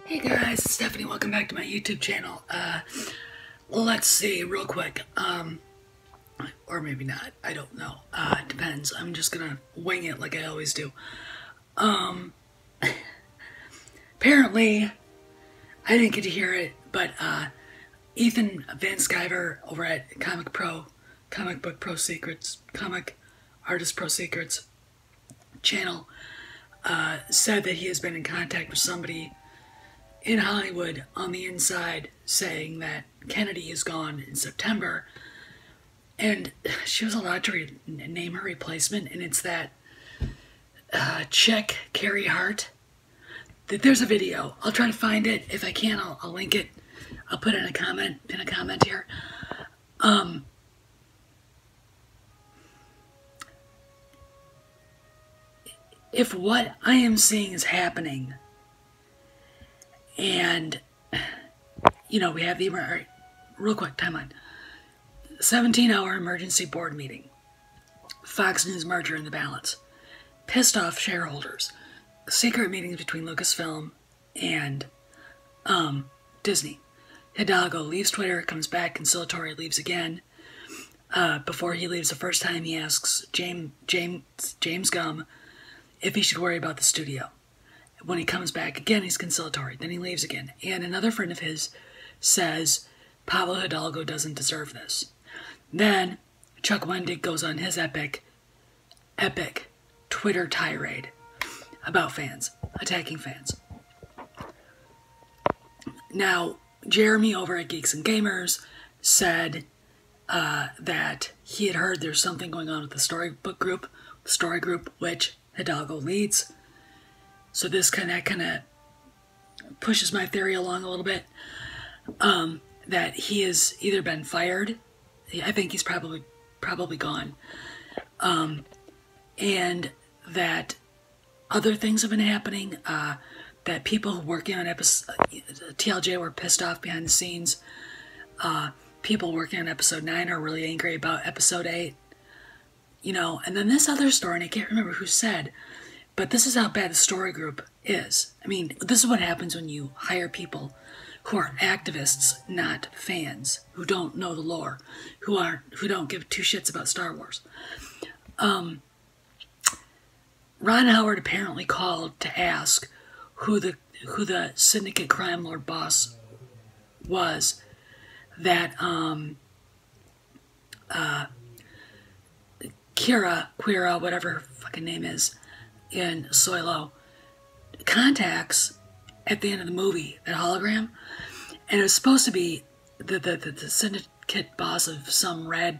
Hey guys, it's Stephanie. Welcome back to my YouTube channel. Let's see real quick. Or maybe not. I don't know. It depends. I'm just gonna wing it like I always do. Apparently, I didn't get to hear it, but Ethan Van Sciver over at Comic Book Pro Secrets channel said that he has been in contact with somebody in Hollywood on the inside saying that Kennedy is gone in September, and she was allowed to name her replacement, and it's that chick, Kiri Hart. There's a video. I'll try to find it. If I can, I'll link it. I'll put it in a comment here. If what I am seeing is happening, and, you know, we have the, real quick, timeline. 17-hour emergency board meeting. Fox News merger in the balance. Pissed off shareholders. Secret meetings between Lucasfilm and Disney. Hidalgo leaves Twitter, comes back, conciliatory, leaves again. Before he leaves the first time, he asks James Gum if he should worry about the studio. When he comes back again, he's conciliatory. Then he leaves again. And another friend of his says Pablo Hidalgo doesn't deserve this. Then Chuck Wendig goes on his epic Twitter tirade about fans, attacking fans. Now, Jeremy over at Geeks and Gamers said that he had heard there's something going on with the story group, which Hidalgo leads. So this kind of pushes my theory along a little bit, that he has either been fired, I think he's probably gone, and that other things have been happening, that people working on TLJ were pissed off behind the scenes. People working on episode 9 are really angry about episode 8. You know, and then this other story, and I can't remember who said, but this is how bad the story group is. I mean, this is what happens when you hire people who are activists, not fans, who don't know the lore, who don't give two shits about Star Wars. Ron Howard apparently called to ask who the syndicate crime lord boss was that Quira, whatever her fucking name is, in Soilo, contacts at the end of the movie, that hologram, and it was supposed to be the syndicate boss of some red.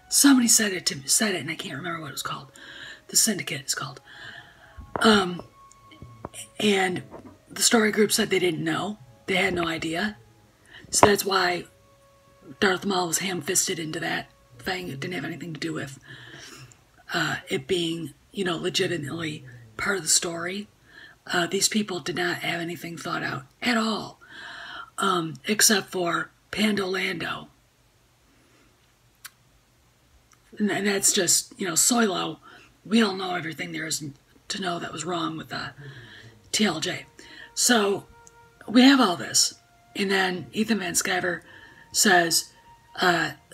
Somebody said it, and I can't remember what it was called. The syndicate is called. And the story group said they didn't know. They had no idea. So that's why Darth Maul was ham-fisted into that thing. It didn't have anything to do with it being, you know, legitimately part of the story. These people did not have anything thought out at all, except for Pandolando. And that's just, you know, Soilo. We all know everything there is to know that was wrong with TLJ. So we have all this. And then Ethan Van Sciver says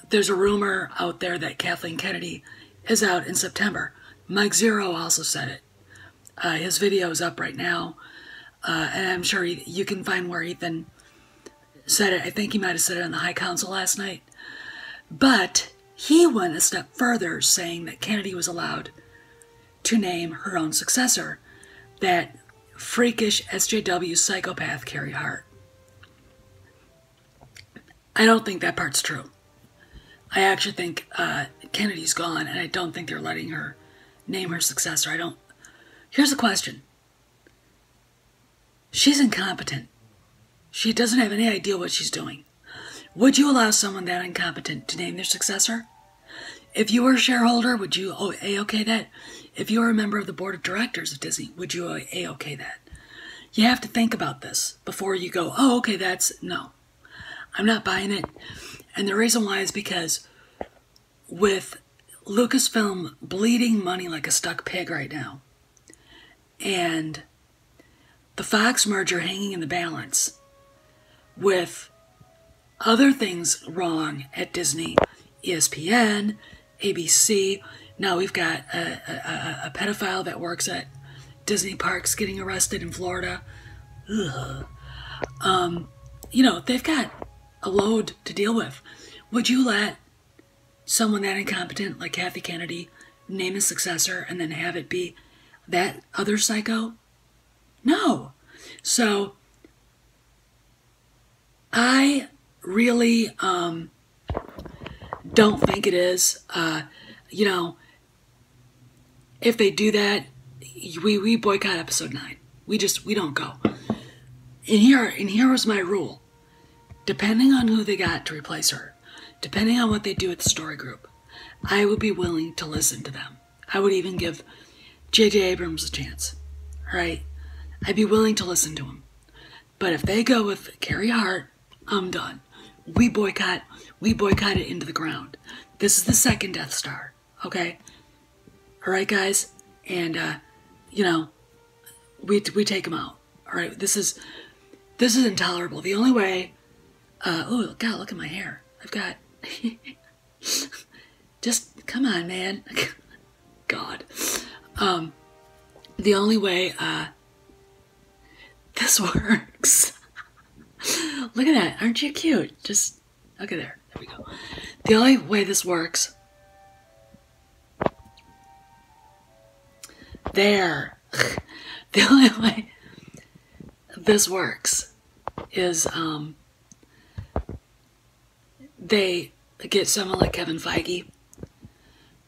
there's a rumor out there that Kathleen Kennedy is out in September. Mike Zero also said it. His video is up right now, and I'm sure you can find where Ethan said it. I think he might have said it on the High Council last night. But he went a step further, saying that Kennedy was allowed to name her own successor, that freakish SJW psychopath Kiri Hart. I don't think that part's true. I actually think Kennedy's gone, and I don't think they're letting her name her successor. Here's a question. She's incompetent. She doesn't have any idea what she's doing. Would you allow someone that incompetent to name their successor? If you were a shareholder, would you A-OK that? If you were a member of the board of directors of Disney, would you A-OK that? You have to think about this before you go, oh, okay, no. I'm not buying it. And the reason why is because with Lucasfilm bleeding money like a stuck pig right now, and the the Fox merger hanging in the balance with other things wrong at Disney, ESPN, ABC. Now we've got a pedophile that works at Disney parks getting arrested in Florida. Ugh. They've got a load to deal with. Would you let someone that incompetent like Kathy Kennedy name a successor and then have it be that other psycho? No. So I really don't think it is. If they do that, we boycott episode 9. We don't go. And here was my rule. Depending on who they got to replace her, depending on what they do at the story group, I would be willing to listen to them. I would even give J.J. Abrams a chance. Right? I'd be willing to listen to him. But if they go with Kiri Hart, I'm done. We boycott it into the ground. This is the second Death Star. Okay? Alright, guys? And, we take them out. Alright? This is intolerable. The only way... oh, God, look at my hair. I've got... just, come on, man. God. The only way, this works. Look at that. Aren't you cute? Just, okay, there. There we go. The only way this works... There. The only way this works is, they get someone like Kevin Feige.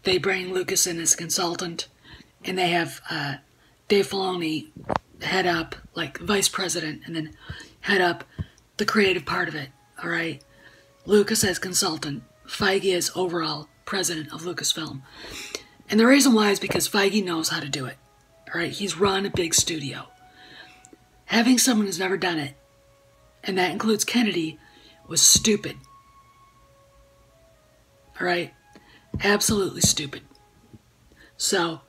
They bring Lucas in as a consultant, and they have Dave Filoni head up, like vice president, and then head up the creative part of it. All right, Lucas as consultant, Feige as overall president of Lucasfilm, and the reason why is because Feige knows how to do it. All right, he's run a big studio. Having someone who's never done it, and that includes Kennedy, was stupid. All right? Absolutely stupid. So,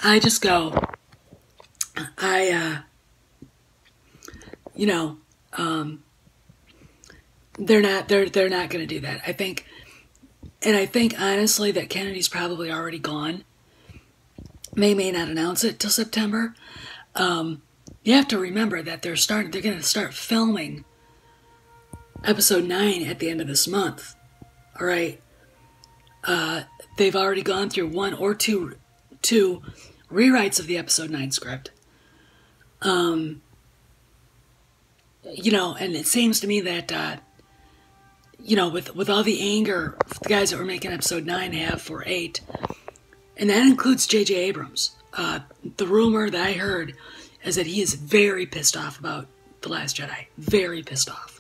I just go, they're not going to do that. I think honestly that Kennedy's probably already gone. They may not announce it till September. You have to remember that they're going to start filming episode 9 at the end of this month. All right. They've already gone through one or two rewrites of the episode 9 script. And it seems to me that, with all the anger the guys that were making episode 9 have for 8, and that includes J.J. Abrams. The rumor that I heard is that he is very pissed off about The Last Jedi. Very pissed off.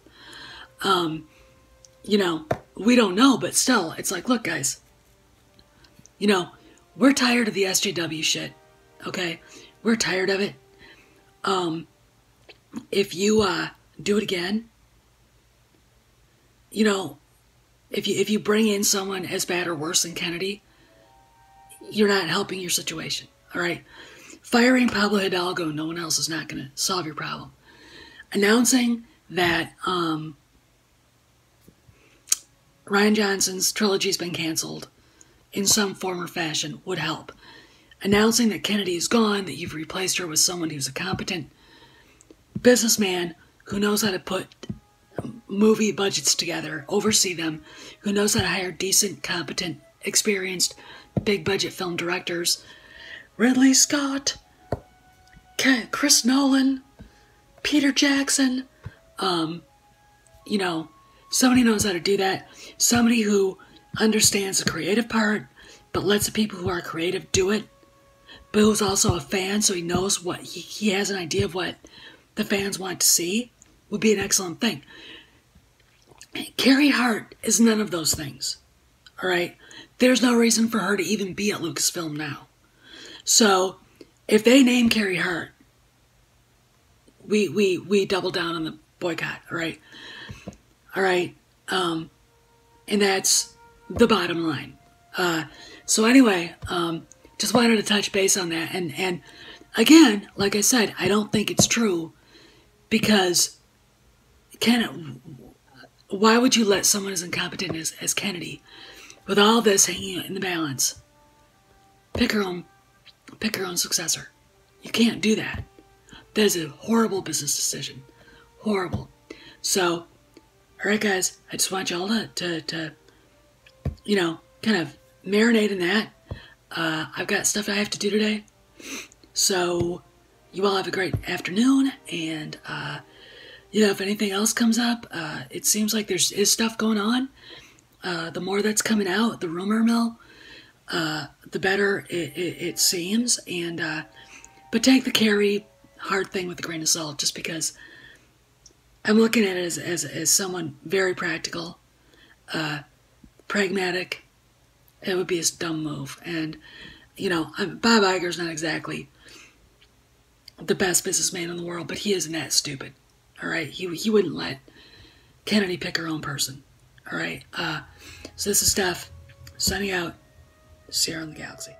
We don't know, but still, it's like, look, guys, we're tired of the SJW shit, okay? We're tired of it. If you, do it again, if you bring in someone as bad or worse than Kennedy, you're not helping your situation, all right? Firing Pablo Hidalgo, no one else is not going to solve your problem. Announcing that, Rian Johnson's trilogy's been canceled in some form or fashion would help. Announcing that Kennedy is gone, that you've replaced her with someone who's a competent businessman who knows how to put movie budgets together, oversee them, who knows how to hire decent, competent, experienced, big-budget film directors. Ridley Scott, Chris Nolan, Peter Jackson, somebody knows how to do that. Somebody who understands the creative part, but lets the people who are creative do it, but who's also a fan, so he knows what, he has an idea of what the fans want to see, would be an excellent thing. Kiri Hart is none of those things, all right? There's no reason for her to even be at Lucasfilm now. So, if they name Kiri Hart, we double down on the boycott, all right? All right, and that's the bottom line. So anyway, just wanted to touch base on that. And again, like I said, I don't think it's true because why would you let someone as incompetent as Kennedy, with all this hanging in the balance, pick her own successor? You can't do that. That is a horrible business decision. Horrible. So, all right, guys, I just want y'all to kind of marinate in that. I've got stuff I have to do today. So, you all have a great afternoon, and if anything else comes up, it seems like there is stuff going on. The more that's coming out, the rumor mill, the better it seems. But take the Kiri Hart thing with a grain of salt, just because I'm looking at it as someone very practical, pragmatic. It would be a dumb move. And, Bob Iger's not exactly the best businessman in the world, but he isn't that stupid. All right, he wouldn't let Kennedy pick her own person. All right, so this is Steph, signing out. See you in the galaxy.